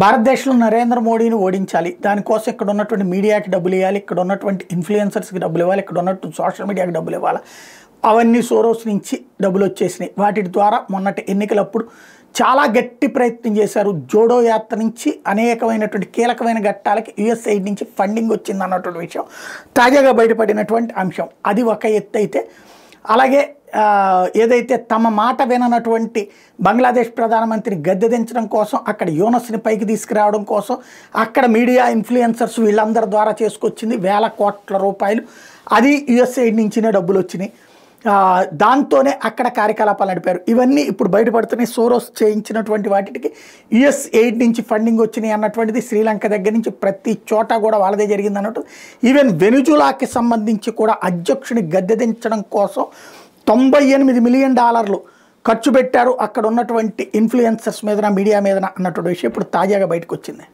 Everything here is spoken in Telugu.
భారతదేశంలో నరేంద్ర మోడీని ఓడించాలి, దానికోసం ఇక్కడ ఉన్నటువంటి మీడియాకి డబ్బులు ఇవ్వాలి, ఇక్కడ ఉన్నటువంటి ఇన్ఫ్లుయెన్సర్స్కి డబ్బులు ఇవ్వాలి, ఇక్కడ ఉన్నటువంటి సోషల్ మీడియాకి డబ్బులు ఇవ్వాలి. అవన్నీ సోరోస్ నుంచి డబ్బులు వచ్చేసినాయి. వాటి ద్వారా మొన్నటి ఎన్నికలప్పుడు చాలా గట్టి ప్రయత్నం చేశారు. జోడో యాత్ర నుంచి అనేకమైనటువంటి కీలకమైన ఘట్టాలకి యుఎస్ఐడి నుంచి ఫండింగ్ వచ్చింది అన్నటువంటి విషయం తాజాగా బయటపడినటువంటి అంశం. అది ఒక ఎత్తు అయితే, అలాగే ఏదైతే తమ మాట విననటువంటి బంగ్లాదేశ్ ప్రధానమంత్రిని గద్దెదించడం కోసం, అక్కడ యూనస్ని పైకి తీసుకురావడం కోసం అక్కడ మీడియా ఇన్ఫ్లుయెన్సర్స్ వీళ్ళందరి ద్వారా చేసుకొచ్చింది వేల కోట్ల రూపాయలు. అది యుఎస్ఐడి నుంచినే డబ్బులు వచ్చినాయి. దాంతోనే అక్కడ కార్యకలాపాలు నడిపారు. ఇవన్నీ ఇప్పుడు బయటపడుతున్నాయి. సోరోస్ చేయించినటువంటి వాటికి యుఎస్ఐడి నుంచి ఫండింగ్ వచ్చినాయి అన్నటువంటిది శ్రీలంక దగ్గర నుంచి ప్రతి చోట కూడా వాళ్ళదే జరిగింది అన్నట్టు. ఈవెన్ వెనుజులాకి సంబంధించి కూడా అధ్యక్షుని గద్దెదించడం కోసం $98 మిలియన్ ఖర్చు పెట్టారు అక్కడ ఉన్నటువంటి ఇన్ఫ్లుయెన్సర్స్ మీద, మీడియా మీద అన్నటువంటి విషయం ఇప్పుడు తాజాగా బయటకు వచ్చింది.